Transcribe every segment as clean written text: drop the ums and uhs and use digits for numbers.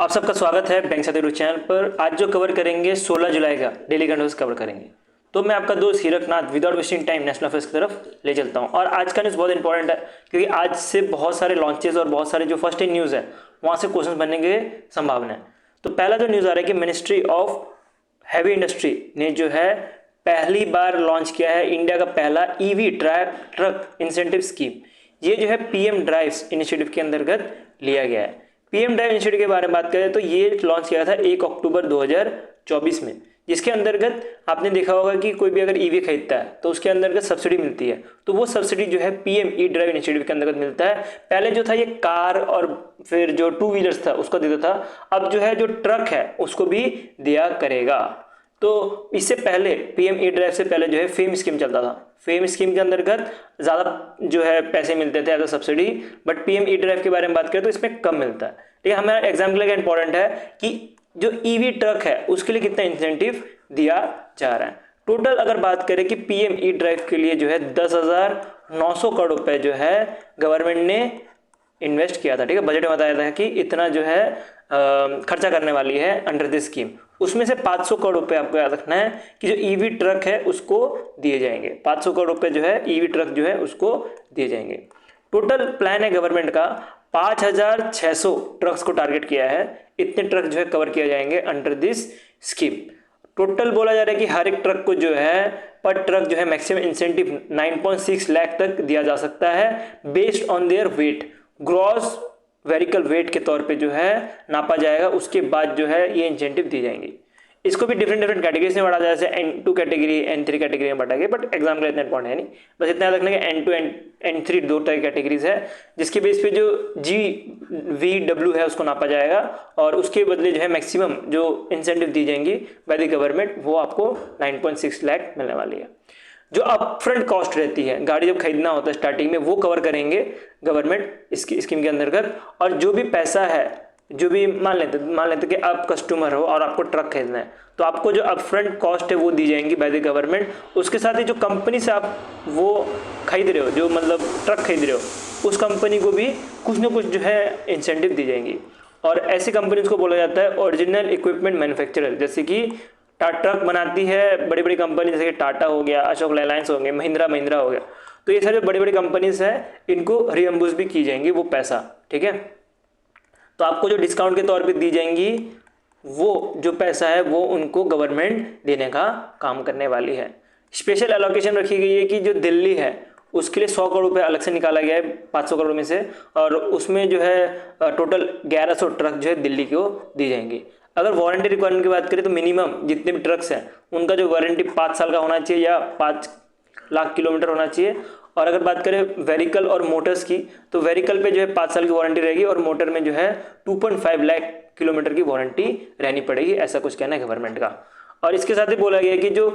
आप सबका स्वागत है बैंक साथी यूट्यूब चैनल पर। आज जो कवर करेंगे 16 जुलाई का डेली करंट अफेयर्स कवर करेंगे। तो मैं आपका दोस्त Hirakanath without wasting time national affairs की तरफ ले चलता हूं। और आज का न्यूज़ बहुत इंपॉर्टेंट है क्योंकि आज से बहुत सारे लॉन्चेस और बहुत सारे जो फर्स्ट इन न्यूज़ है वहाँ से क्वेश्चन बनने की संभावना है। तो पहला जो न्यूज़ आ रहा है कि मिनिस्ट्री ऑफ हैवी इंडस्ट्री ने जो है पहली बार लॉन्च किया है इंडिया का पहला ईवी ट्रक इंसेंटिव स्कीम। ये जो है पीएम ड्राइव्स इनिशिएटिव के अंतर्गत लिया गया है। पीएम ड्राइव इनिशिएटिव के बारे में बात करें तो ये लॉन्च किया था 1 अक्टूबर 2024 में, जिसके अंतर्गत आपने देखा होगा कि कोई भी अगर ईवी खरीदता है तो उसके अंतर्गत सब्सिडी मिलती है। तो वो सब्सिडी जो है पीएम ई ड्राइव इनिशिएटिव के अंतर्गत मिलता है। पहले जो था ये कार और फिर जो 2 व्हीलर्स था उसको देता था, अब जो है जो ट्रक है उसको भी दिया करेगा। तो इससे पहले पीएम ई ड्राइव से पहले जो है फेम स्कीम चलता था। फेम स्कीम के अंतर्गत ज़्यादा जो है पैसे मिलते थे as a subsidy, but PM e drive के बारे में बात करें तो इसमें कम मिलता है। ठीक है, हमारा एग्जाम के लिए इंपॉर्टेंट है कि जो ईवी ट्रक है उसके लिए कितना इंसेंटिव दिया जा रहा है। टोटल अगर बात करें कि पीएम ई ड्राइव के लिए जो है 10,900 करोड़ रुपए जो है गवर्नमेंट ने इन्वेस्ट किया था। ठीक है, बजट में बताया था कि इतना जो है खर्चा करने वाली है अंडर दिस स्कीम। उसमें से 500 करोड़ रुपए आपको याद रखना है कि जो ईवी ट्रक है उसको दिए जाएंगे। 500 करोड़ रुपए जो है ईवी ट्रक जो है उसको दिए जाएंगे। टोटल प्लान है गवर्नमेंट का 5,600 ट्रक्स को टारगेट किया है। इतने ट्रक जो है कवर किए जाएंगे अंडर दिस स्कीम। टोटल बोला जा रहा है कि हर एक ट्रक को जो है पर ट्रक जो है मैक्सिमम इंसेंटिव 9.6 लाख तक दिया जा सकता है based on their weight. Gross vehicle weight के तौर पे जो है नापा जाएगा, उसके बाद जो है ये इंसेंटिव दी जाएंगी। इसको भी डिफरेंट कैटेगरीज में बांटा जाए, जैसे N2 कैटेगरी N3 कैटेगरी में बांटा गया, बट एग्जाम के लिए इतना इंपॉर्टेंट है नहीं। बस इतना याद रखना कि N2 N3 दो तरह की कैटेगरीज है, जिसके बेस पे जो GVW है उसको नापा जाएगा और उसके बदले जो है मैक्सिमम जो इंसेंटिव दी जाएंगी बाय द गवर्नमेंट वो आपको 9.6 लाख मिलने वाली है। जो अपफ्रंट कॉस्ट रहती है, गाड़ी जब खरीदना होता है स्टार्टिंग में, वो कवर करेंगे गवर्नमेंट इसकी स्कीम के अंतर्गत। और जो भी पैसा है, जो भी मान लेते कि आप कस्टमर हो और आपको ट्रक खरीदना है तो आपको जो अपफ्रंट कॉस्ट है वो दी जाएंगी बाय द गवर्नमेंट। उसके साथ ही जो कंपनी से आप वो खरीद रहे हो, जो मतलब ट्रक खरीद रहे हो, उस कंपनी को भी कुछ ना कुछ जो है इंसेंटिव दी जाएंगी। और ऐसी कंपनीज को बोला जाता है ओरिजिनल इक्विपमेंट मैन्युफैक्चरर। जैसे कि ट्रक बनाती है बड़ी बड़ी कंपनी, जैसे कि टाटा हो गया, अशोक लेलैंड हो गया, महिंद्रा हो गया। तो ये सारे बड़ी बड़ी कंपनीज हैं, इनको रियम्बर्स भी की जाएंगी वो पैसा। ठीक है, तो आपको जो डिस्काउंट के तौर पे दी जाएंगी वो जो पैसा है वो उनको गवर्नमेंट देने का काम करने वाली है। स्पेशल एलोकेशन रखी गई है कि जो दिल्ली है उसके लिए 100 करोड़ रुपए अलग से निकाला गया है 500 करोड़ में से, और उसमें जो है टोटल 1100 ट्रक जो है दिल्ली को दी जाएंगी। अगर वारंटी रिक्वायरमेंट की बात करें तो मिनिमम जितने भी ट्रक्स हैं उनका जो वारंटी 5 साल का होना चाहिए या 5 लाख किलोमीटर होना चाहिए। और अगर बात करें व्हीकल और मोटर्स की तो व्हीकल पे जो है 5 साल की वारंटी रहेगी और मोटर में जो है 2.5 लाख किलोमीटर की वारंटी रहनी पड़ेगी, ऐसा कुछ कहना है गवर्नमेंट का। और इसके साथ ही बोला गया कि जो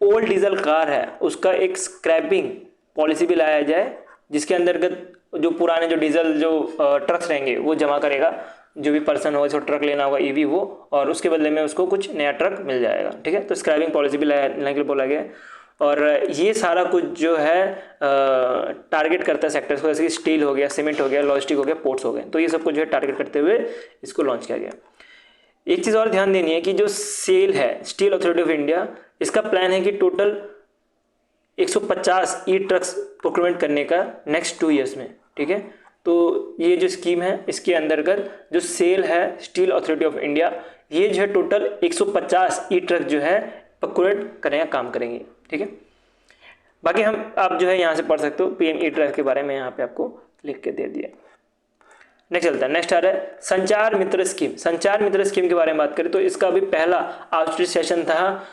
ओल्ड डीजल कार है उसका एक स्क्रैपिंग पॉलिसी भी लाया जाए, जिसके अंतर्गत जो पुराने जो डीजल जो ट्रक्स रहेंगे वो जमा करेगा जो भी पर्सन हो, इसको ट्रक लेना होगा ईवी वो, और उसके बदले में उसको कुछ नया ट्रक मिल जाएगा। ठीक है, तो स्क्रैपिंग पॉलिसी भी लाने के लिए बोला गया। और ये सारा कुछ जो है टारगेट करता है सेक्टर्स को, जैसे कि स्टील हो गया, सीमेंट हो गया, लॉजिस्टिक हो गया, पोर्ट्स हो गए। तो ये सब कुछ जो है टारगेट करते हुए इसको लॉन्च किया गया। एक चीज़ और ध्यान देनी है कि जो सेल है स्टील अथॉरिटी ऑफ इंडिया, इसका प्लान है कि टोटल 150 ई ट्रक्स प्रोक्योरमेंट करने का नेक्स्ट 2 ईयर्स में। ठीक है, तो ये जो स्कीम है इसके अंतर्गत जो सेल है स्टील अथॉरिटी ऑफ इंडिया, ये जो है टोटल 150 ई ट्रक जो है प्रोक्योर करने का काम करेंगे। ठीक है, बाकी आप जो है यहाँ से पढ़ सकते हो, पीएम ई ड्राइव के बारे में यहाँ पे आपको लिख के दे दिया। नेक्स्ट चलता है, नेक्स्ट आ रहा है संचार मित्र स्कीम। संचार मित्र स्कीम के बारे में बात करें तो इसका अभी पहला आउटरीच सेशन था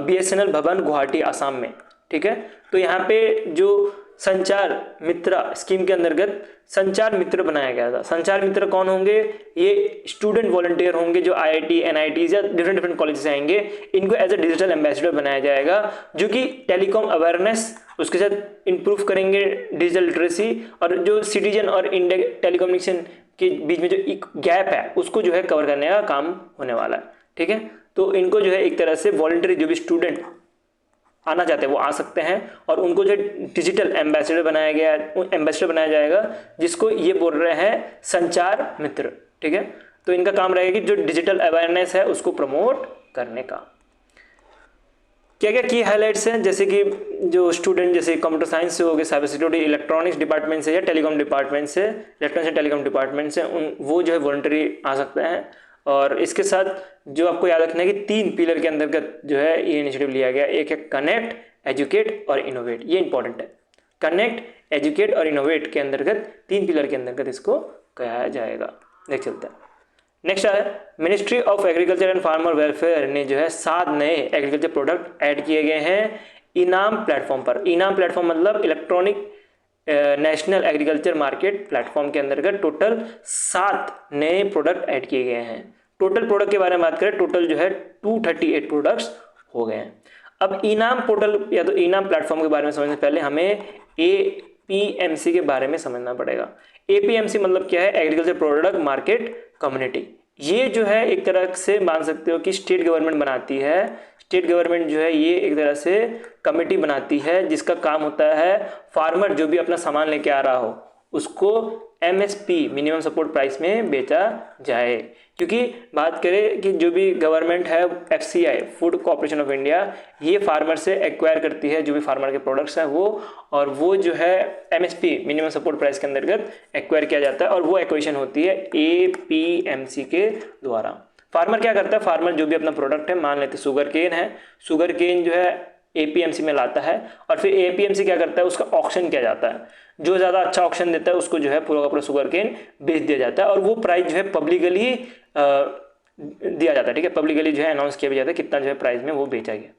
BSNL भवन गुवाहाटी आसाम में। ठीक है, तो यहाँ पे जो संचार मित्र स्कीम के अंतर्गत संचार मित्र बनाया गया था। संचार मित्र कौन होंगे? ये स्टूडेंट वॉलंटियर होंगे जो IIT NITs या डिफरेंट कॉलेज से आएंगे। इनको एज ए डिजिटल एम्बेसडर बनाया जाएगा, जो कि टेलीकॉम अवेयरनेस उसके साथ इंप्रूव करेंगे, डिजिटल लिटरेसी, और जो सिटीजन और इंडिया टेलीकम्युनिकेशन के बीच में जो एक गैप है उसको जो है कवर करने का काम होने वाला है। ठीक है, तो इनको जो है एक तरह से वॉलंटरी जो भी स्टूडेंट आना चाहते हैं वो आ सकते हैं, और उनको जो डिजिटल एम्बेसडर बनाया जाएगा, जिसको ये बोल रहे हैं संचार मित्र। ठीक है, तो इनका काम रहेगा कि जो डिजिटल अवेयरनेस है उसको प्रमोट करने का। क्या क्या की हाइलाइट्स हैं, जैसे कि जो स्टूडेंट जैसे कंप्यूटर साइंस से हो गए, साइबर सिक्योरिटी, इलेक्ट्रॉनिक्स डिपार्टमेंट से या टेलीकॉम डिपार्टमेंट से, इलेक्ट्रॉनिक्स एंड टेलीकॉम डिपार्टमेंट से, उन वो जो है वॉलंटरी आ सकते हैं। और इसके साथ जो आपको याद रखना है कि 3 पिलर के अंतर्गत जो है ये इनिशिएटिव लिया गया। एक है कनेक्ट, एजुकेट और इनोवेट। ये इंपॉर्टेंट है, कनेक्ट, एजुकेट और इनोवेट के अंतर्गत 3 पिलर के अंतर्गत इसको कहा जाएगा। देख चलते हैं। नेक्स्ट है ministry of agriculture and farmer welfare ने जो है 7 नए एग्रीकल्चर प्रोडक्ट ऐड किए गए हैं इनाम प्लेटफॉर्म पर। इनाम प्लेटफॉर्म मतलब electronic national agriculture market platform के अंतर्गत टोटल 7 नए प्रोडक्ट ऐड किए गए हैं। टोटल प्रोडक्ट के बारे में बात करें, टोटल जो है 238 प्रोडक्ट्स हो गए हैं। अब इनाम पोर्टल या तो इनाम प्लेटफॉर्म के बारे में समझने से पहले हमें APMC के बारे में समझना पड़ेगा। APMC मतलब क्या है? Agriculture product market community. ये जो है एक तरह से मान सकते हो कि स्टेट गवर्नमेंट बनाती है। स्टेट गवर्नमेंट जो है ये एक तरह से कमेटी बनाती है जिसका काम होता है फार्मर जो भी अपना सामान लेके आ रहा हो उसको MSP मिनिमम सपोर्ट प्राइस में बेचा जाए। क्योंकि बात करें कि जो भी गवर्नमेंट है FCI food corporation of India, ये फार्मर से एक्वायर करती है जो भी फार्मर के प्रोडक्ट्स हैं वो, और वो जो है MSP मिनिमम सपोर्ट प्राइस के अंतर्गत एक्वायर किया जाता है और वो एक्विजिशन होती है APMC के द्वारा। फार्मर क्या करता है? फार्मर जो भी अपना प्रोडक्ट है, मान लेते शुगर केन है, शुगर केन जो है APMC में लाता है और फिर APMC क्या करता है? उसका ऑक्शन किया जाता है। जो ज़्यादा अच्छा ऑप्शन देता है उसको जो है पूरा का पूरा शुगर केन बेच दिया जाता है और वो प्राइस जो है पब्लिकली दिया जाता है। ठीक है, पब्लिकली जो है अनाउंस किया भी जाता है कितना जो है प्राइस में वो बेचा गया।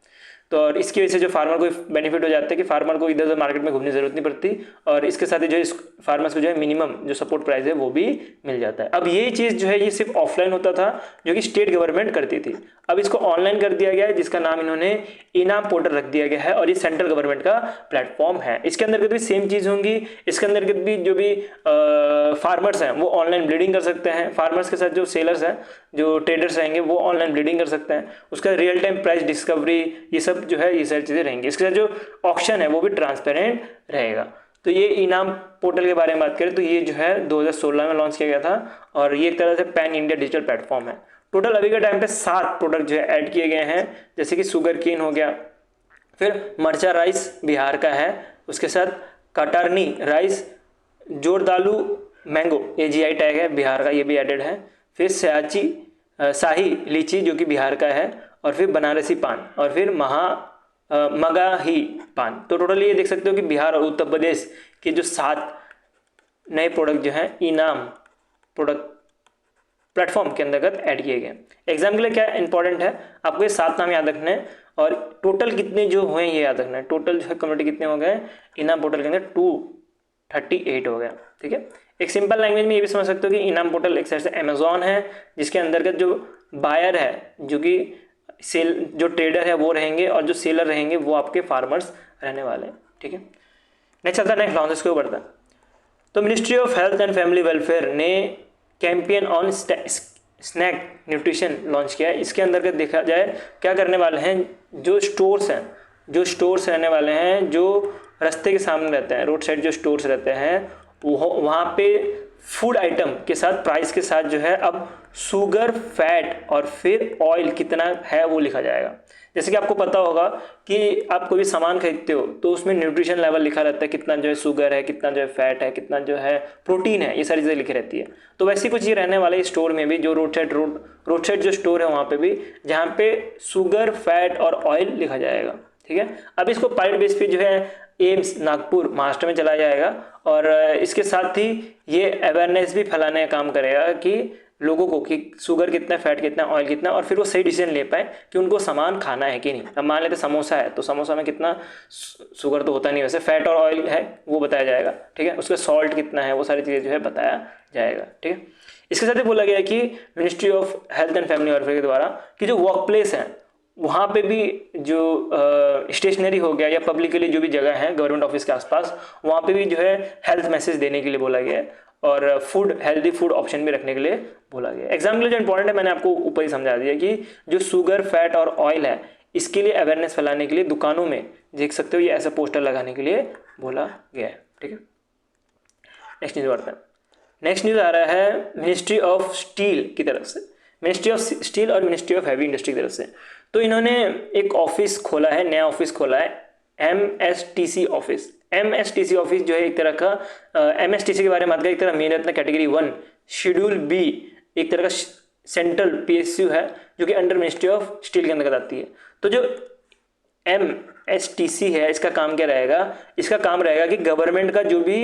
तो और इसकी वजह से जो फार्मर को बेनिफिट हो जाता है कि फार्मर को इधर उधर मार्केट में घूमने की जरूरत नहीं पड़ती और इसके साथ ही जो इस फार्मर्स को जो है मिनिमम जो सपोर्ट प्राइस है वो भी मिल जाता है। अब ये चीज़ जो है ये सिर्फ ऑफलाइन होता था जो कि स्टेट गवर्नमेंट करती थी। अब इसको ऑनलाइन कर दिया गया है जिसका नाम इन्होंने इनाम पोर्टल रख दिया गया है और ये सेंट्रल गवर्नमेंट का प्लेटफॉर्म है। इसके अंतर्गत भी सेम चीज़ होंगी। इसके अंतर्गत भी जो भी फार्मर्स हैं वो ऑनलाइन ब्लीडिंग कर सकते हैं। फार्मर्स के साथ जो सेलर्स हैं, जो ट्रेडर्स रहेंगे वो ऑनलाइन ब्लीडिंग कर सकते हैं। उसका रियल टाइम प्राइस डिस्कवरी ये सब जो है ये सारी चीज़ें रहेंगी। इसके साथ जो ऑक्शन है वो भी ट्रांसपेरेंट रहेगा। तो ये इनाम पोर्टल के बारे में बात करें तो ये जो है 2016 में लॉन्च किया गया था और ये एक तरह से पैन इंडिया डिजिटल प्लेटफॉर्म है। टोटल अभी के टाइम पे 7 प्रोडक्ट जो है ऐड किए गए हैं, जैसे कि शुगर केन हो गया, फिर मरचा राइस बिहार का है, उसके साथ कटरनी राइस, जोरदालू मैंगो ये GI टैग है बिहार का, ये भी एडेड है। फिर शाही लीची जो कि बिहार का है, और फिर बनारसी पान, और फिर मगाही पान। तो टोटल ये देख सकते हो कि बिहार और उत्तर प्रदेश के जो 7 नए प्रोडक्ट जो हैं इनाम प्रोडक्ट प्लेटफॉर्म के अंतर्गत ऐड किए गए। एग्जाम के लिए क्या इंपॉर्टेंट है, आपको ये 7 नाम याद रखने हैं और टोटल कितने जो हुए ये याद रखना है। टोटल जो है कम्युनिटी कितने हो गए इनाम पोर्टल के अंदर 238 हो गया। ठीक है, एक सिंपल लैंग्वेज में ये भी समझ सकते हो कि इनाम पोर्टल एक साइड से अमेजोन है जिसके अंतर्गत जो बायर है जो कि जो ट्रेडर है वो रहेंगे और जो सेलर रहेंगे वो आपके फार्मर्स रहने वाले हैं। ठीक है, नेक्स्ट चलता है नेक्स्ट लॉन्च इसके ऊपर। तो Ministry of Health and Family Welfare ने campaign on snack nutrition launch किया है। इसके अंतर्गत देखा जाए क्या करने वाले हैं, जो स्टोर्स हैं, जो स्टोर्स रहने वाले हैं जो रास्ते के सामने रहते हैं, रोड साइड जो स्टोर्स रहते हैं वहाँ पे फूड आइटम के साथ प्राइस के साथ जो है अब शुगर, फैट और फिर ऑयल कितना है वो लिखा जाएगा। जैसे कि आपको पता होगा कि आप कोई भी सामान खरीदते हो तो उसमें न्यूट्रिशन लेवल लिखा रहता है, कितना जो है शुगर है, कितना जो है फैट है, कितना जो है प्रोटीन है, ये सारी चीज़ें लिखी रहती है। तो वैसे कुछ ये रहने वाले स्टोर में भी, जो रोड साइड जो स्टोर है वहाँ पे भी, जहाँ पे शुगर, फैट और ऑयल लिखा जाएगा। ठीक है, अब इसको पायलट बेस पे जो है एम्स नागपुर महाराष्ट्र में चलाया जाएगा और इसके साथ ही ये अवेयरनेस भी फैलाने का काम करेगा कि लोगों को कि शुगर कितना, फैट कितना, ऑयल कितना, और फिर वो सही डिसीजन ले पाए कि उनको सामान खाना है कि नहीं। अब मान लेते समोसा है तो समोसा में कितना शुगर तो होता नहीं, वैसे फैट और ऑयल है वो बताया जाएगा। ठीक है, उसका सॉल्ट कितना है वो सारी चीज़ें जो है बताया जाएगा। ठीक है, इसके साथ ही बोला गया कि ministry of Health and Family welfare के द्वारा कि जो वर्क प्लेस है वहाँ पे भी जो स्टेशनरी हो गया या पब्लिकली जो भी जगह है गवर्नमेंट ऑफिस के आसपास, वहाँ पे भी जो है हेल्थ मैसेज देने के लिए बोला गया है और हेल्दी फूड ऑप्शन भी रखने के लिए बोला गया है। एग्जाम के लिए जो इंपॉर्टेंट है मैंने आपको ऊपर ही समझा दिया कि जो शुगर, फैट और ऑयल है इसके लिए अवेयरनेस फैलाने के लिए दुकानों में देख सकते हो ये ऐसा पोस्टर लगाने के लिए बोला गया है। ठीक है, नेक्स्ट न्यूज बढ़ते हैं। नेक्स्ट न्यूज़ आ रहा है मिनिस्ट्री ऑफ स्टील की तरफ से, मिनिस्ट्री ऑफ स्टील और मिनिस्ट्री ऑफ हैवी इंडस्ट्री की तरफ से। तो इन्होंने एक ऑफिस खोला है, नया ऑफिस खोला है, MSTC ऑफिस। MSTC ऑफिस जो है एक तरह का MSTC के बारे में बात करें, एक तरह मेन रत्न कैटेगरी 1 शेड्यूल B, एक तरह का सेंट्रल PSU है जो कि अंडर मिनिस्ट्री ऑफ स्टील के अंतर्गत आती है। तो जो MSTC है इसका काम क्या रहेगा, इसका काम रहेगा कि गवर्नमेंट का जो भी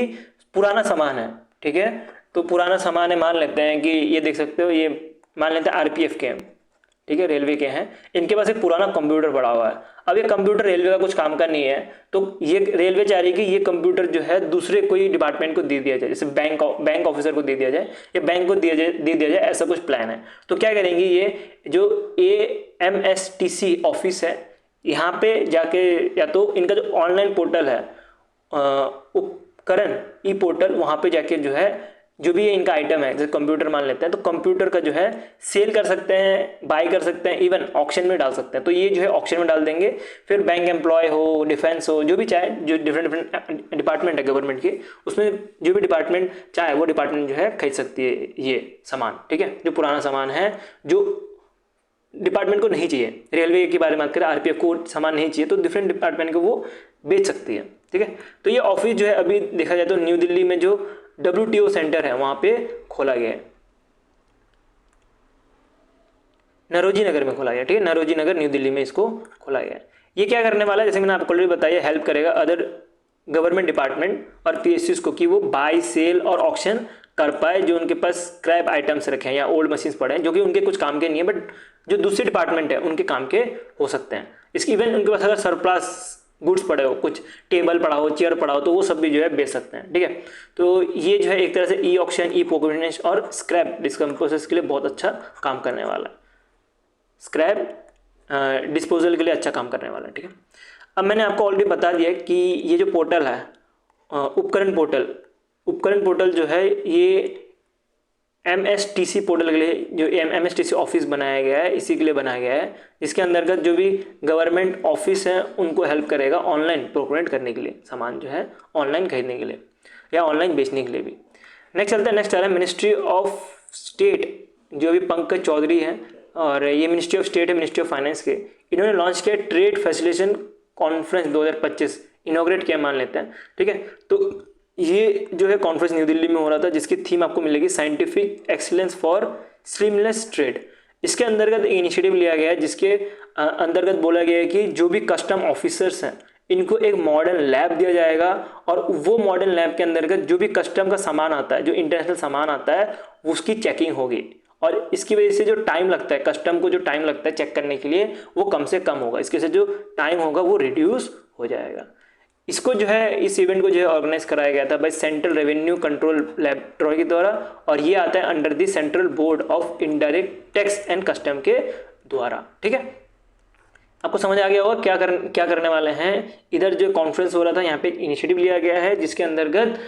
पुराना सामान है, ठीक है, तो पुराना सामान है, मान लेते हैं कि ये देख सकते हो, ये मान लेते हैं RPF के हैं, ठीक है, रेलवे के हैं, इनके पास एक पुराना कंप्यूटर पड़ा हुआ है। अब ये कंप्यूटर रेलवे का कुछ काम का नहीं है, तो ये रेलवे चाह रही है कि ये कंप्यूटर जो है दूसरे कोई डिपार्टमेंट को दे दिया जाए, जैसे बैंक ऑफिसर को दे दिया जाए या बैंक को दे दिया जाए, ऐसा कुछ प्लान है। तो क्या करेंगे, ये जो MSTC ऑफिस है यहाँ पे जाके, या तो इनका जो ऑनलाइन पोर्टल है उपकरण E-पोर्टल, वहाँ पे जाके जो है जो भी इनका आइटम है, जैसे कंप्यूटर मान लेते हैं, तो कंप्यूटर का जो है सेल कर सकते हैं, बाय कर सकते हैं, इवन ऑक्शन में डाल सकते हैं। तो ये जो है ऑक्शन में डाल देंगे, फिर बैंक एम्प्लॉय हो, डिफेंस हो, जो भी चाहे, जो डिफरेंट डिपार्टमेंट है गवर्नमेंट की, उसमें जो भी डिपार्टमेंट चाहे वो डिपार्टमेंट जो है खरीद सकती है ये सामान, ठीक है, जो पुराना सामान है जो डिपार्टमेंट को नहीं चाहिए। रेलवे के बारे में बात करें, RPF को सामान नहीं चाहिए, तो डिफरेंट डिपार्टमेंट को वो बेच सकती है, ठीक है। तो ये ऑफिस जो है अभी देखा जाए तो न्यू दिल्ली में जो WTO सेंटर है वहां पे खोला गया है, नरोजी नगर में खोला गया, ठीक है, नरोजी नगर न्यू दिल्ली में इसको खोला गया है। ये क्या करने वाला है, जैसे मैंने आपको ऑलरेडी बताया, हेल्प करेगा अदर गवर्नमेंट डिपार्टमेंट और PSUs को कि वो बाय, सेल और ऑक्शन कर पाए जो उनके पास स्क्रैप आइटम्स रखे हैं या ओल्ड मशीन्स पड़े हैं जो कि उनके कुछ काम के नहीं है, बट जो दूसरे डिपार्टमेंट है उनके काम के हो सकते हैं। इसकी इवन उनके पास अगर सरप्लस गुड्स पड़े हो, कुछ टेबल पड़ा हो, चेयर पड़ा हो, तो वो सब भी जो है बेच सकते हैं, ठीक है। तो ये जो है एक तरह से E-ऑक्शन, E-प्रोक्योरमेंट और स्क्रैप डिस्कम्पोजल के लिए बहुत अच्छा काम करने वाला है, स्क्रैप डिस्पोजल के लिए अच्छा काम करने वाला है, ठीक है। अब मैंने आपको ऑलरेडी बता दिया कि ये जो पोर्टल है उपकरण पोर्टल जो है ये MSTC पोर्टल के लिए, जो MSTC ऑफिस बनाया गया है इसी के लिए बनाया गया है, जिसके अंतर्गत जो भी गवर्नमेंट ऑफिस है उनको हेल्प करेगा ऑनलाइन प्रोक्योरमेंट करने के लिए, सामान जो है ऑनलाइन खरीदने के लिए या ऑनलाइन बेचने के लिए भी। नेक्स्ट चलते हैं, नेक्स्ट आ रहा है मिनिस्ट्री ऑफ स्टेट, जो अभी पंकज चौधरी हैं, और ये मिनिस्ट्री ऑफ स्टेट है मिनिस्ट्री ऑफ फाइनेंस के। इन्होंने लॉन्च किया ट्रेड फैसिलिटेशन कॉन्फ्रेंस 2025, इनोग्रेट किया मान लेते हैं, ठीक है। तो ये जो है कॉन्फ्रेंस न्यू दिल्ली में हो रहा था, जिसकी थीम आपको मिलेगी साइंटिफिक एक्सीलेंस फॉर स्ट्रीमलेस ट्रेड। इसके अंतर्गत एक इनिशिएटिव लिया गया है जिसके अंतर्गत बोला गया है कि जो भी कस्टम ऑफिसर्स हैं इनको एक मॉडर्न लैब दिया जाएगा, और वो मॉडर्न लैब के अंतर्गत जो भी कस्टम का सामान आता है, जो इंटरनेशनल सामान आता है, उसकी चेकिंग होगी, और इसकी वजह से जो टाइम लगता है, कस्टम को जो टाइम लगता है चेक करने के लिए, वो कम से कम होगा। इसके से जो टाइम होगा वो रिड्यूस हो जाएगा। इसको जो है, इस इवेंट को जो है ऑर्गेनाइज कराया गया था by central revenue control laboratory के द्वारा, और ये आता है under the central board of indirect tax and custom के द्वारा, ठीक है। आपको समझ आ गया होगा क्या करने वाले हैं। इधर जो कॉन्फ्रेंस हो रहा था यहाँ पे एक इनिशिएटिव लिया गया है जिसके अंतर्गत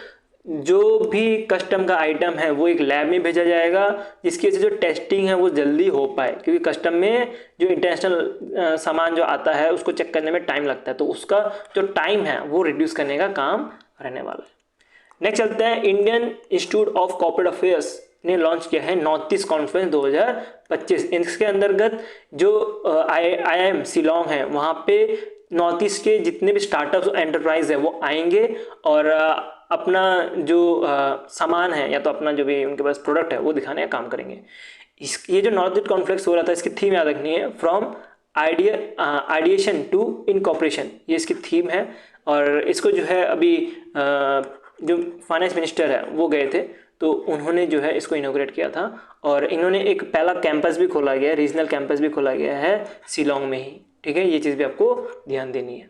जो भी कस्टम का आइटम है वो एक लैब में भेजा जाएगा, जिसकी वजह से जो टेस्टिंग है वो जल्दी हो पाए, क्योंकि कस्टम में जो इंटरनेशनल सामान जो आता है उसको चेक करने में टाइम लगता है, तो उसका जो टाइम है वो रिड्यूस करने का काम रहने वाला है। नेक्स्ट चलते हैं, Indian institute of corporate affairs ने लॉन्च किया है नॉर्थ ईस्ट कॉन्फ्रेंस 2025। इसके अंतर्गत जो IIM शिलोंग है वहाँ पे नॉर्थ ईस्ट के जितने भी स्टार्टअप्स एंटरप्राइज है वो आएंगे और अपना जो सामान है या तो अपना जो भी उनके पास प्रोडक्ट है वो दिखाने का काम करेंगे। ये जो नॉर्थ ईस्ट कॉन्फ्रेंस हो रहा था इसकी थीम याद रखनी है, फ्रॉम आइडिएशन टू इनकॉर्पोरेशन, ये इसकी थीम है। और इसको जो है अभी जो फाइनेंस मिनिस्टर है वो गए थे, तो उन्होंने जो है इसको इनॉग्रेट किया था, और इन्होंने एक पहला कैंपस भी खोला गया है, रीजनल कैंपस भी खोला गया है शिलोंग में ही, ठीक है। ये चीज़ भी आपको ध्यान देनी है।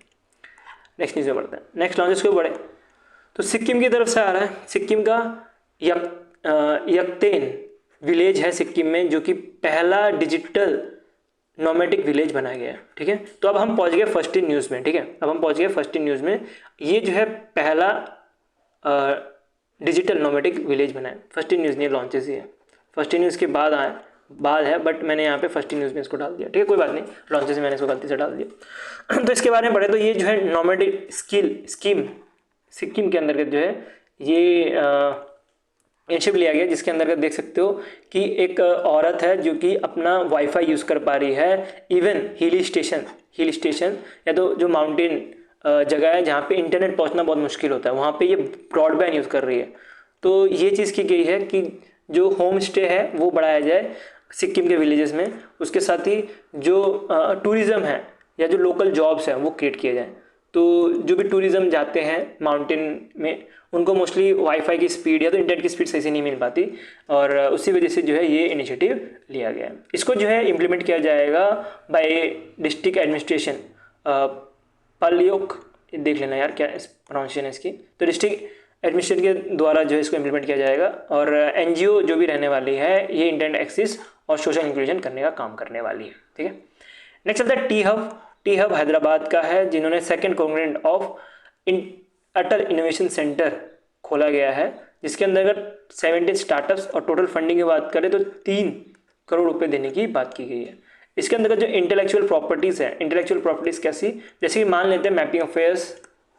नेक्स्ट न्यूज़ में बढ़ते हैं, नेक्स्ट लॉन्चेस को बढ़े तो सिक्किम की तरफ से आ रहा है। सिक्किम का यकतेन विलेज है सिक्किम में, जो कि पहला डिजिटल नोमैटिक विलेज बनाया गया है, ठीक है। तो अब हम पहुंच गए फर्स्ट इन न्यूज़ में, ठीक है। अब हम पहुंच गए फर्स्ट इन न्यूज़ में, ये जो है पहला डिजिटल नोमैटिक विलेज बना है। फर्स्ट इन न्यूज़ नहीं, लॉन्चेस ही है, फर्स्ट इन न्यूज़ के बाद है, बट मैंने यहाँ पे फर्स्ट इन न्यूज़ में इसको डाल दिया, ठीक है, कोई बात नहीं, लॉन्चेस में मैंने इसको गलती से डाल दिया। तो इसके बारे में पढ़े तो ये जो है नोमैटिक स्कीम सिक्किम के अंतर्गत जो है ये पार्टनरशिप लिया गया जिसके अंदर देख सकते हो कि एक औरत है जो कि अपना वाईफाई यूज़ कर पा रही है इवन हिल स्टेशन या तो जो माउंटेन जगह है जहाँ पे इंटरनेट पहुँचना बहुत मुश्किल होता है, वहाँ पे ये ब्रॉडबैंड यूज़ कर रही है। तो ये चीज़ की गई है कि जो होम स्टे है वो बढ़ाया जाए सिक्किम के विलेजेस में, उसके साथ ही जो टूरिज़्म है या जो लोकल जॉब्स हैं वो क्रिएट किए जाएँ। तो जो भी टूरिज़्म जाते हैं माउंटेन में उनको मोस्टली वाईफाई की स्पीड या तो इंटरनेट की स्पीड सही से नहीं मिल पाती, और उसी वजह से जो है ये इनिशिएटिव लिया गया है। इसको जो है इम्प्लीमेंट किया जाएगा बाय डिस्ट्रिक्ट एडमिनिस्ट्रेशन पाल्योक, देख लेना यार क्या प्रोनाउंसिएशन है इसकी, तो डिस्ट्रिक्ट एडमिनिस्ट्रेशन के द्वारा जो है इसको इम्प्लीमेंट किया जाएगा। और एनजीओ जो भी रहने वाली है ये इंटरनेट एक्सेस और सोशल इंक्लूजन करने का काम करने वाली है। ठीक है, नेक्स्ट चलता है टी हब हैदराबाद का है, जिन्होंने second congruent of Atal innovation centre खोला गया है, जिसके अंतर्गत 70 स्टार्टअप्स और टोटल फंडिंग की बात करें तो 3 करोड़ रुपए देने की बात की गई है। इसके अंतर्गत जो इंटेलेक्चुअल प्रॉपर्टीज़ है, इंटेलेक्चुअल प्रॉपर्टीज़ कैसी, जैसे कि मान लेते हैं मैपिंग अफेयर्स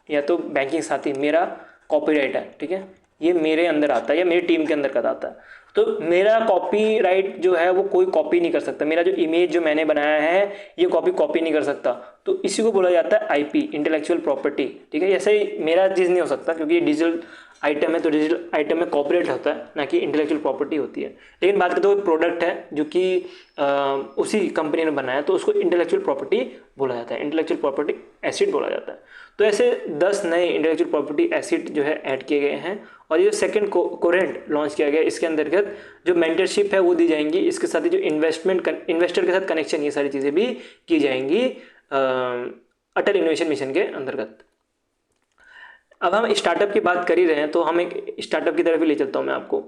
या तो बैंकिंग साथी, मेरा कॉपीराइट है, ठीक है, ये मेरे अंदर आता है या मेरी टीम के अंदर आता है, तो मेरा कॉपीराइट जो है वो कोई कॉपी नहीं कर सकता, मेरा जो इमेज जो मैंने बनाया है ये कॉपी नहीं कर सकता, तो इसी को बोला जाता है आईपी, इंटेलेक्चुअल प्रॉपर्टी। ठीक है, ऐसे ही मेरा चीज़ नहीं हो सकता क्योंकि ये डिजिटल आइटम है, तो डिजिटल आइटम में कॉपीराइट होता है ना कि इंटेलेक्चुअल प्रॉपर्टी होती है। लेकिन बात करते हुए प्रोडक्ट है जो कि उसी कंपनी ने बनाया तो उसको इंटेलेक्चुअल प्रॉपर्टी बोला जाता है, इंटेलेक्चुअल प्रॉपर्टी एसिड बोला जाता है। तो ऐसे 10 नए इंटेलेक्चुअल प्रॉपर्टी एसिड जो है ऐड किए गए हैं, और ये सेकंड कोरेंट लॉन्च किया गया, इसके अंतर्गत जो मेंटरशिप है वो दी जाएंगी, इसके साथ ही जो इन्वेस्टर के साथ कनेक्शन, ये सारी चीज़ें भी की जाएंगी अटल इनोवेशन मिशन के अंतर्गत। अब हम स्टार्टअप की बात कर ही रहे हैं तो हम एक स्टार्टअप की तरफ ही ले चलता हूँ मैं आपको।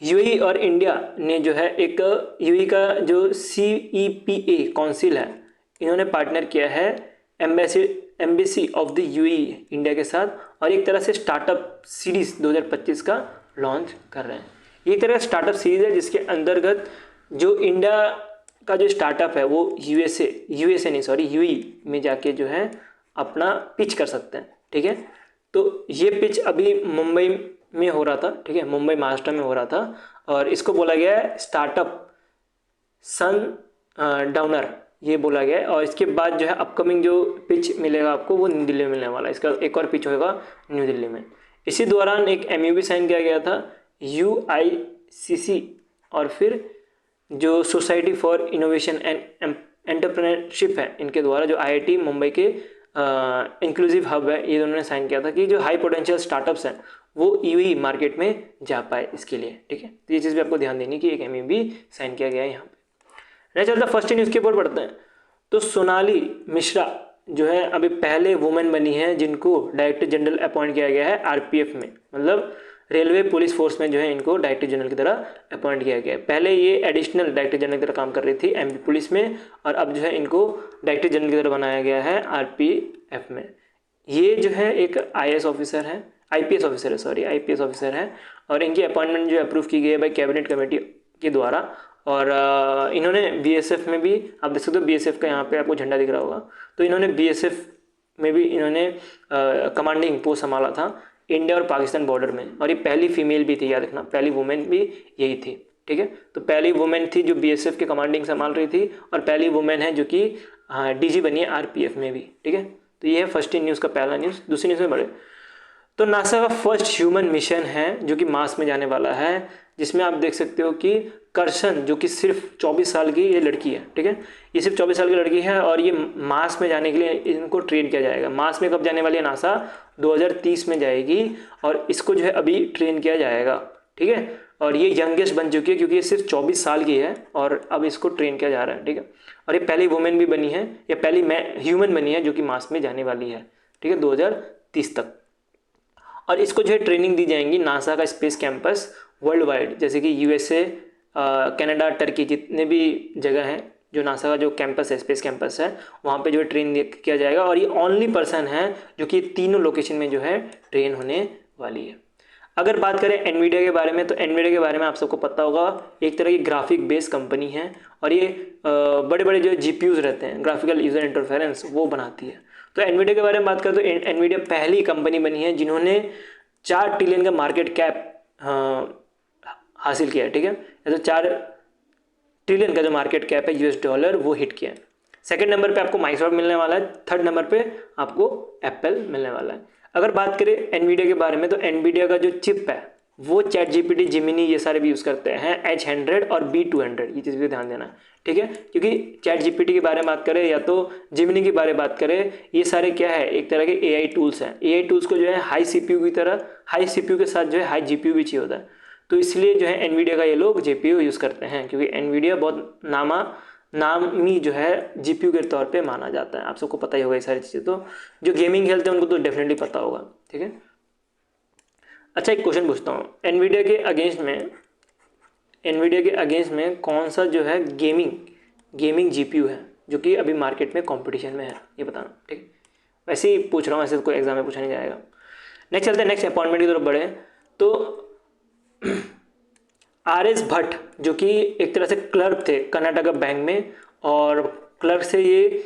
यूएई और इंडिया ने जो है एक यूएई का जो CEPA काउंसिल है, इन्होंने पार्टनर किया है embassy of the UAE India के साथ, और एक तरह से स्टार्टअप सीरीज 2025 का लॉन्च कर रहे हैं। ये एक तरह का स्टार्टअप सीरीज है जिसके अंतर्गत जो इंडिया का जो स्टार्टअप है वो यूएई में जाके जो है अपना पिच कर सकते हैं। ठीक है, तो ये पिच अभी मुंबई में हो रहा था, ठीक है, मुंबई महाराष्ट्र में हो रहा था, और इसको बोला गया है स्टार्टअप सन डाउनर, ये बोला गया है। और इसके बाद जो है अपकमिंग जो पिच मिलेगा आपको वो न्यू दिल्ली में मिलने वाला है, इसका एक और पिच होगा न्यू दिल्ली में। इसी दौरान एक MOU भी साइन किया गया था UICC और फिर जो society for innovation and entrepreneurship है, इनके द्वारा जो IIT मुंबई के इंक्लूसिव हब है, ये उन्होंने साइन किया था कि जो हाई पोटेंशियल स्टार्टअप्स हैं वो यूएई मार्केट में जा पाए इसके लिए। ठीक है, तो ये चीज़ भी आपको ध्यान देनी कि एक MOU भी साइन किया गया है यहाँ पे। नहीं चलता फर्स्ट न्यूज़ के ऊपर पढ़ते हैं, तो सोनाली मिश्रा जो है अभी पहले वुमेन बनी है जिनको डायरेक्टर जनरल अपॉइंट किया गया है RPF में, मतलब रेलवे पुलिस फोर्स में जो है इनको डायरेक्टर जनरल की तरह अपॉइंट किया गया है। पहले ये एडिशनल डायरेक्टर जनरल की तरह काम कर रही थी MP पुलिस में, और अब जो है इनको डायरेक्टर जनरल की तरह बनाया गया है RPF में। ये जो है एक IAS ऑफिसर है, IPS ऑफिसर है, और इनकी अपॉइंटमेंट जो अप्रूव की गई है बाई कैबिनेट कमेटी के द्वारा। और इन्होंने BSF में भी, आप देख सकते हो BSF का यहाँ पे आपको झंडा दिख रहा होगा, तो इन्होंने BSF में भी इन्होंने कमांडिंग पोस्ट संभाला था इंडिया और पाकिस्तान बॉर्डर में, और ये पहली फीमेल भी थी, याद रखना, पहली वुमेन भी यही थी। ठीक है, तो पहली वुमेन थी जो BSF के कमांडिंग संभाल रही थी, और पहली वुमेन है जो कि DG बनी है RPF में भी। ठीक है, तो ये है फर्स्ट न्यूज़ का पहला न्यूज़। दूसरी न्यूज़ में बढ़े तो नासा का फर्स्ट ह्यूमन मिशन है जो कि मार्स में जाने वाला है, जिसमें आप देख सकते हो कि करसन जो कि सिर्फ 24 साल की ये लड़की है। ठीक है, ये सिर्फ 24 साल की लड़की है, और ये मार्स में जाने के लिए इनको ट्रेन किया जाएगा। मार्स में कब जाने वाली है नासा? 2030 में जाएगी, और इसको जो है अभी ट्रेन किया जाएगा। ठीक है, और ये यंगेस्ट बन चुकी है क्योंकि ये सिर्फ 24 साल की है, और अब इसको ट्रेन किया जा रहा है। ठीक है, और ये पहली वुमेन भी बनी है, या पहली ह्यूमन बनी है जो कि मार्स में जाने वाली है। ठीक है, 2030 तक। और इसको जो है ट्रेनिंग दी जाएंगी नासा का स्पेस कैंपस वर्ल्ड वाइड, जैसे कि USA, कनाडा, टर्की, जितने भी जगह हैं जो नासा का जो कैंपस है, स्पेस कैंपस है, वहाँ पे जो है ट्रेन किया जाएगा। और ये ओनली पर्सन है जो कि तीनों लोकेशन में जो है ट्रेन होने वाली है। अगर बात करें एनवीडिया के बारे में, तो एनवीडिया के बारे में आप सबको पता होगा, एक तरह की ग्राफिक बेस्ड कंपनी है, और ये बड़े बड़े जो GPUs रहते हैं, ग्राफिकल यूजर इंटरफेरेंस, वो बनाती है। तो एनवीडिया के बारे में बात करें तो एनवीडिया पहली कंपनी बनी है जिन्होंने 4 ट्रिलियन का मार्केट कैप हासिल किया है, ठीक है। ये तो 4 ट्रिलियन का जो मार्केट कैप है यूएस डॉलर वो हिट किया है। सेकंड नंबर पे आपको माइक्रोसॉफ्ट मिलने वाला है, थर्ड नंबर पे आपको एप्पल मिलने वाला है। अगर बात करें एनवीडिया के बारे में तो एनवीडिया का जो चिप है वो चैट जीपीटी, जिमिनी ये सारे भी यूज़ करते हैं, H100 और B200, ये चीज़ भी ध्यान देना, ठीक है। क्योंकि चैट जीपीटी के बारे में बात करें या तो जिमिनी के बारे में बात करें, ये सारे क्या है, एक तरह के एआई टूल्स हैं। एआई टूल्स को जो है हाई सीपीयू की तरह, हाई सीपीयू के साथ जो है हाई जीपीयू भी चाहिए होता है, तो इसलिए जो है एनवीडिया का ये लोग जीपीयू यूज़ करते हैं, क्योंकि एनवीडिया बहुत नामी जो है जीपीयू के तौर पे माना जाता है। आप सबको पता ही होगा ये सारी चीज़ें, तो जो गेमिंग खेलते हैं उनको तो डेफिनेटली पता होगा, ठीक है। अच्छा, एक क्वेश्चन पूछता हूँ, एनवीडिया के अगेंस्ट में कौन सा जो है गेमिंग जीपीयू है जो कि अभी मार्केट में कंपटीशन में है, ये बताना, ठीक है। वैसे ही पूछ रहा हूँ, ऐसे तो कोई एग्जाम में पूछा नहीं जाएगा। नेक्स्ट चलते हैं, नेक्स्ट अपॉइंटमेंट की तरफ बढ़े तो RS भट्ट जो कि एक तरह से क्लर्क थे कर्नाटका बैंक में, और क्लर्क से ये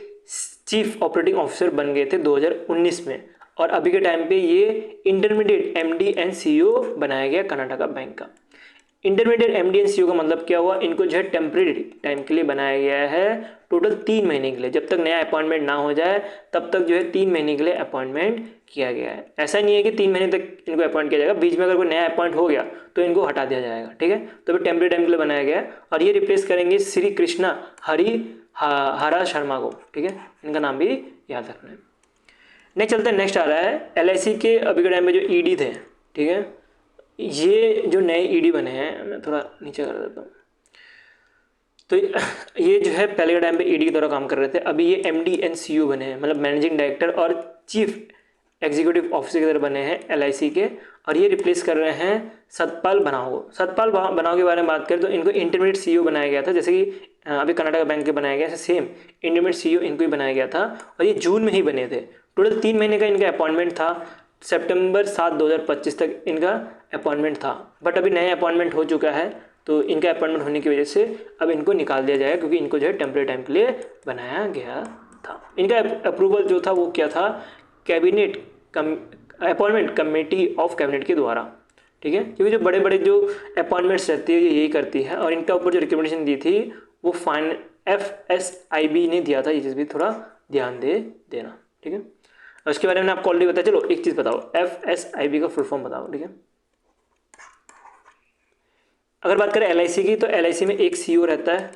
चीफ ऑपरेटिंग ऑफिसर बन गए थे 2019 में, और अभी के टाइम पे ये इंटरमीडिएट MD एंड CEO बनाया गया कर्नाटका बैंक का। इंटरमीडिएट MD एंड CEO का मतलब क्या हुआ, इनको जो है टेम्परेरी टाइम के लिए बनाया गया है, टोटल 3 महीने के लिए, जब तक नया अपॉइंटमेंट ना हो जाए तब तक जो है 3 महीने के लिए अपॉइंटमेंट किया गया है। ऐसा नहीं है कि 3 महीने तक इनको अपॉइंट किया जाएगा, बीच में अगर कोई नया अपॉइंट हो गया तो इनको हटा दिया जाएगा, ठीक है। तो अभी टेम्परेरी टाइम के लिए बनाया गया है, और ये रिप्लेस करेंगे श्री कृष्णा हरा शर्मा को, ठीक है, इनका नाम भी याद रखना है। नेक्स्ट चलते हैं, नेक्स्ट आ रहा है LIC के अभी के टाइम में जो ED थे, ठीक है, ये जो नए ED बने हैं, मैं थोड़ा नीचे कर देता हूँ, तो ये जो है पहले के टाइम पे ED की तरह काम कर रहे थे, अभी ये MD एंड CEO बने हैं, मतलब मैनेजिंग डायरेक्टर और चीफ एग्जीक्यूटिव ऑफिसर की तरह बने हैं LIC के, और ये रिप्लेस कर रहे हैं सतपाल बनाओ को। सतपाल बनाओ के बारे में बात करें तो इनको इंटरमीडिएट CEO बनाया गया था, जैसे कि अभी कर्नाटका बैंक के बनाया गया, सेम इंटरमीडिएट CEO इनको ही बनाया गया था, और ये जून में ही बने थे। टोटल 3 महीने का इनका अपॉइंटमेंट था, सितंबर 7 2025 तक इनका अपॉइंटमेंट था, बट अभी नया अपॉइंटमेंट हो चुका है, तो इनका अपॉइंटमेंट होने की वजह से अब इनको निकाल दिया जाएगा, क्योंकि इनको जो है टेम्परेरी टाइम के लिए बनाया गया था। इनका अप्रूवल जो था वो क्या था, cabinet appointment committee of cabinet के द्वारा, ठीक है, क्योंकि जो बड़े बड़े जो अपॉइंटमेंट्स रहती है ये यही करती है, और इनका ऊपर जो रिकमेंडेशन दी थी वो FSIB ने दिया था, ये चीज़ भी थोड़ा ध्यान दे देना, ठीक है। उसके बारे में आपको ऑलरेडी बताया, चलो एक चीज़ बताओ, FSIB का फुल फॉर्म बताओ, ठीक है। अगर बात करें LIC की तो LIC में एक CEO रहता है,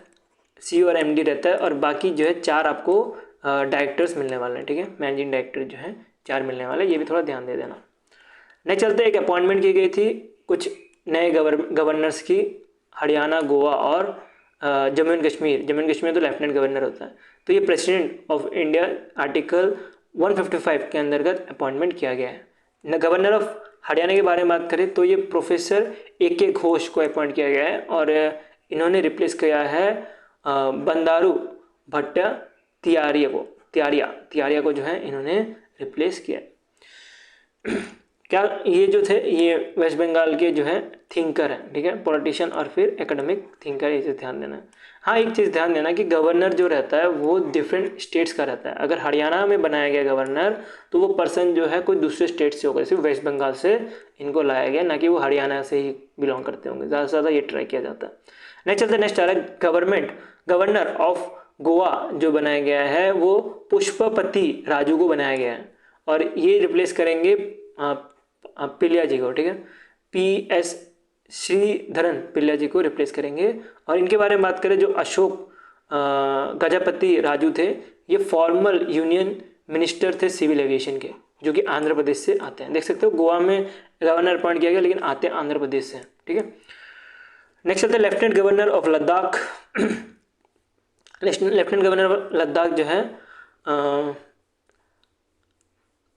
CEO और MD रहता है, और बाकी जो है 4 आपको डायरेक्टर्स मिलने वाले हैं, ठीक है, मैनेजिंग डायरेक्टर जो है 4 मिलने वाले हैं, ये भी थोड़ा ध्यान दे देना। नेक्स्ट चलते एक अपॉइंटमेंट की गई थी कुछ नए गवर्नर्स की, हरियाणा, गोवा और जम्मू एंड कश्मीर तो लेफ्टिनेंट गवर्नर होता है, तो ये प्रेसिडेंट ऑफ इंडिया आर्टिकल 155 के अंतर्गत अपॉइंटमेंट किया गया है। गवर्नर ऑफ हरियाणा के बारे में बात करें तो ये प्रोफेसर AK घोष को अपॉइंट किया गया है, और इन्होंने रिप्लेस किया है बंदारू भट्टाचार्य को जो है इन्होंने रिप्लेस किया। क्या ये जो थे ये वेस्ट बंगाल के जो है थिंकर हैं, ठीक है, पॉलिटिशियन और फिर एकेडमिक थिंकर, ये चीज़ ध्यान देना है। हाँ, एक चीज़ ध्यान देना कि गवर्नर जो रहता है वो डिफरेंट स्टेट्स का रहता है। अगर हरियाणा में बनाया गया गवर्नर तो वो पर्सन जो है कोई दूसरे स्टेट से होगा, सिर्फ वेस्ट बंगाल से इनको लाया गया, ना कि वो हरियाणा से ही बिलोंग करते होंगे, ज़्यादा से ज़्यादा ये ट्राई किया जाता है। नेक्स्ट चलते नेक्स्ट आ रहा है गवर्नर ऑफ गोवा जो बनाया गया है वो पुष्पपति राजू को बनाया गया है, और ये रिप्लेस करेंगे पिल्ला जी को, ठीक है, PS श्रीधरन पिल्ला जी को रिप्लेस करेंगे। और इनके बारे में बात करें जो अशोक गजपति राजू थे, ये फॉर्मल यूनियन मिनिस्टर थे सिविल एविएशन के, जो कि आंध्र प्रदेश से आते हैं। देख सकते हो गोवा में गवर्नर अपॉइंट किया गया, लेकिन आते आंध्र प्रदेश से, ठीक है। नेक्स्ट चलते हैं lieutenant governor of Ladakh. Lieutenant governor of Ladakh जो है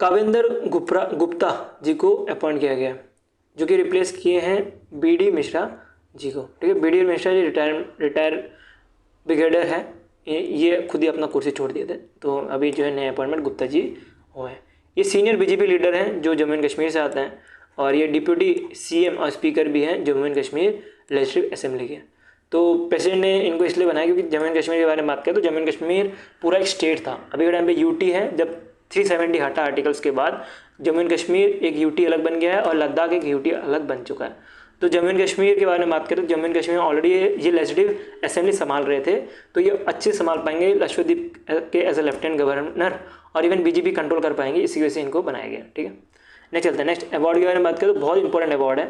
कावेंद्र गुप्ता जी को अपॉइंट किया गया, जो कि रिप्लेस किए हैं BD मिश्रा जी को, ठीक है। BD Mishra ji retire brigadier है, ये खुद ही अपना कुर्सी छोड़ दिए थे, तो अभी जो है नए अपॉइंटमेंट गुप्ता जी हुए हैं। ये सीनियर BJP लीडर हैं जो जम्मू एंड कश्मीर से आते हैं, और ये डिप्यूटी CM और स्पीकर भी हैं Jammu and Kashmir legislative assembly के। तो प्रेसिडेंट ने इनको इसलिए बनाया क्योंकि जम्मू एंड कश्मीर के बारे में बात करें तो जम्मू एंड कश्मीर पूरा एक स्टेट था, अभी के टाइम पे UT है। जब 370 हटा आर्टिकल्स के बाद जम्मू एंड कश्मीर एक UT अलग बन गया है और लद्दाख एक UT अलग बन चुका है। तो जम्मू एंड कश्मीर के बारे में बात करें तो जम्मू एंड कश्मीर में ऑलरेडी ये लेजिस्लेटिव असेंबली संभाल रहे थे, तो ये अच्छे संभाल पाएंगे लक्षद्वीप के एज ए लेफ्टिनेंट गवर्नर, और इवन बीजेपी कंट्रोल कर पाएंगे, इसी वजह से इनको बनाया गया। ठीक है, नेक्स्ट चलते हैं। नेक्स्ट अवार्ड के बारे में बात करें तो बहुत इंपॉर्टेंट अवार्ड है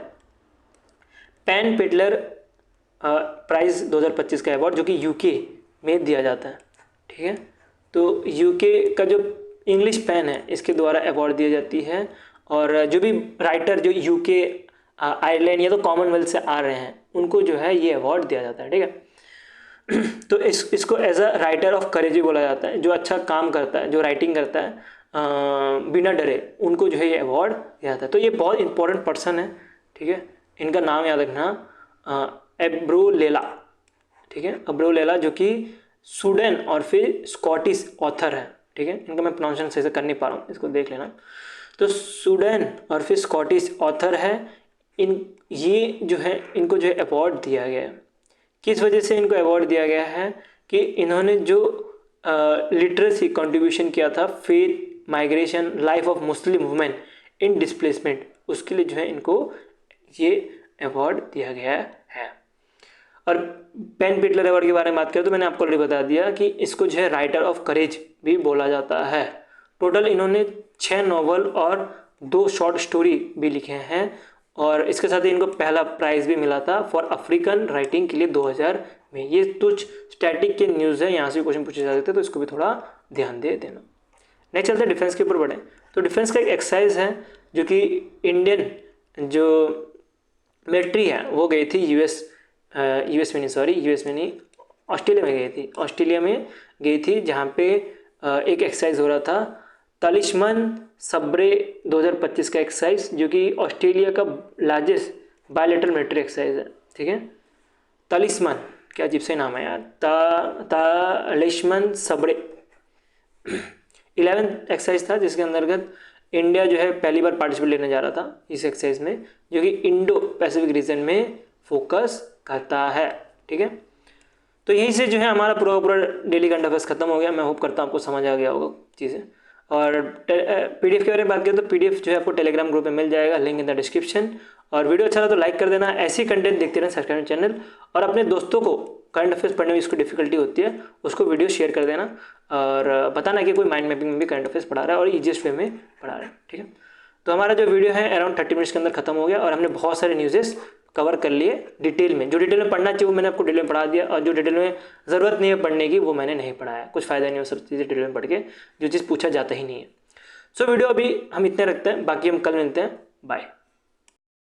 पेन पेडलर प्राइज 2025 का अवार्ड, जो कि यूके में दिया जाता है। ठीक है, तो यूके का जो इंग्लिश पेन है इसके द्वारा अवार्ड दी जाती है, और जो भी राइटर जो यूके आयरलैंड या तो कॉमनवेल्थ से आ रहे हैं उनको जो है ये अवार्ड दिया जाता है। ठीक है, तो इसको as a writer of courage भी बोला जाता है, जो अच्छा काम करता है, जो राइटिंग करता है बिना डरे, उनको जो है ये अवार्ड दिया जाता है। तो ये बहुत इंपॉर्टेंट पर्सन है। ठीक है, इनका नाम याद रखना एब्रोलेला। ठीक है, एब्रोलेला जो कि स्वीडन और फिर स्कॉटिश ऑथर है। ठीक है, इनका मैं प्रोनाउंसिएशन सही से कर नहीं पा रहा हूँ, इसको देख लेना। तो स्वीडन और फिर स्कॉटिश ऑथर है। ये जो है इनको जो है अवार्ड दिया गया है। किस वजह से इनको अवार्ड दिया गया है कि इन्होंने जो लिटरेसी कंट्रीब्यूशन किया था, faith, migration, life of Muslim women in displacement, उसके लिए जो है इनको ये अवार्ड दिया गया है। और पेन पेडलर अवार्ड के बारे में बात करें तो मैंने आपको ऑलरेडी बता दिया कि इसको जो है राइटर ऑफ करेज भी बोला जाता है। टोटल इन्होंने 6 नॉवल और 2 शॉर्ट स्टोरी भी लिखे हैं, और इसके साथ ही इनको पहला प्राइज़ भी मिला था फॉर अफ्रीकन राइटिंग के लिए 2000 में। ये कुछ स्टैटिक के न्यूज़ है, यहाँ से भी क्वेश्चन पूछे जा सकते हैं, तो इसको भी थोड़ा ध्यान दे देना। नेक्स्ट चलते हैं डिफेंस के ऊपर बढ़े। तो डिफेंस का एक एक्सरसाइज है जो कि इंडियन जो मिलिट्री है वो गई थी यूएस में नहीं, ऑस्ट्रेलिया में गई थी। ऑस्ट्रेलिया में गई थी जहाँ पे एक एक्सरसाइज हो रहा था तालिस्मान सब्रे 2025 का एक्सरसाइज, जो कि ऑस्ट्रेलिया का लार्जेस्ट बायलैटरल मिलिट्री एक्सरसाइज है। ठीक है, तालिस्मान, क्या अजीब से नाम है यार, तालिस्मान सब्रे 11th एक्सरसाइज था, जिसके अंतर्गत इंडिया जो है पहली बार पार्टिसिपेट लेने जा रहा था इस एक्सरसाइज में, जो कि इंडो पैसिफिक रीजन में फोकस करता है। ठीक है, तो यहीं से जो है हमारा पूरा डेली करंट अफेयर्स खत्म हो गया। मैं होप करता हूँ आपको समझ आ गया होगा चीज़ें। और पीडीएफ के बारे में बात करें तो पीडीएफ जो है आपको टेलीग्राम ग्रुप में मिल जाएगा, लिंक इन द डिस्क्रिप्शन। और वीडियो अच्छा लगा तो लाइक कर देना, ऐसी कंटेंट देखते रहना, सब्सक्राइब चैनल, और अपने दोस्तों को करंट अफेयर्स पढ़ने में इसको डिफिकल्टी होती है उसको वीडियो शेयर कर देना, और बताना कि कोई माइंड मैपिंग में भी करंट अफेयर्स पढ़ा रहा है और ईजिएस्ट वे में पढ़ा रहा है। ठीक है, तो हमारा जो वीडियो है अराउंड 30 मिनट्स के अंदर खत्म हो गया, और हमने बहुत सारे न्यूज़ेस कवर कर लिए डिटेल में। जो डिटेल में पढ़ना चाहिए वो मैंने आपको डिटेल में पढ़ा दिया, और जो डिटेल में ज़रूरत नहीं है पढ़ने की वो मैंने नहीं पढ़ाया। कुछ फ़ायदा नहीं हो सब चीज़ें डिटेल में पढ़ के, जो चीज़ पूछा जाता ही नहीं है। सो वीडियो अभी हम इतने रखते हैं, बाकी हम कल मिलते हैं। बाय।